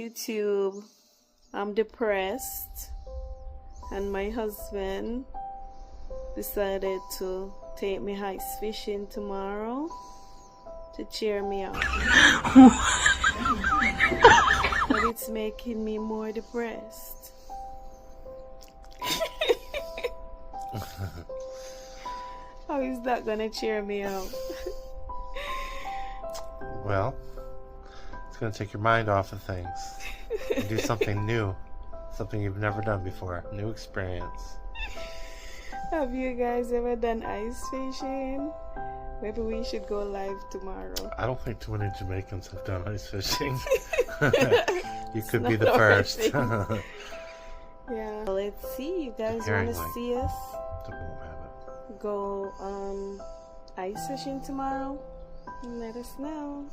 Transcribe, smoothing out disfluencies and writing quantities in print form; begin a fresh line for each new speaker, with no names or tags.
YouTube, I'm depressed, and my husband decided to take me ice fishing tomorrow to cheer me up. But it's making me more depressed. How is that gonna cheer me up?
Well, it's going to take your mind off of things and do something new, something you've never done before, new experience.
Have you guys ever done ice fishing? Maybe we should go live tomorrow.
I don't think too many Jamaicans have done ice fishing. You could
It's
be
not
the
our
first.
thing. Yeah. Let's see. You guys want to
Apparently.
see us
The won't have it.
go ice fishing tomorrow? Let us know.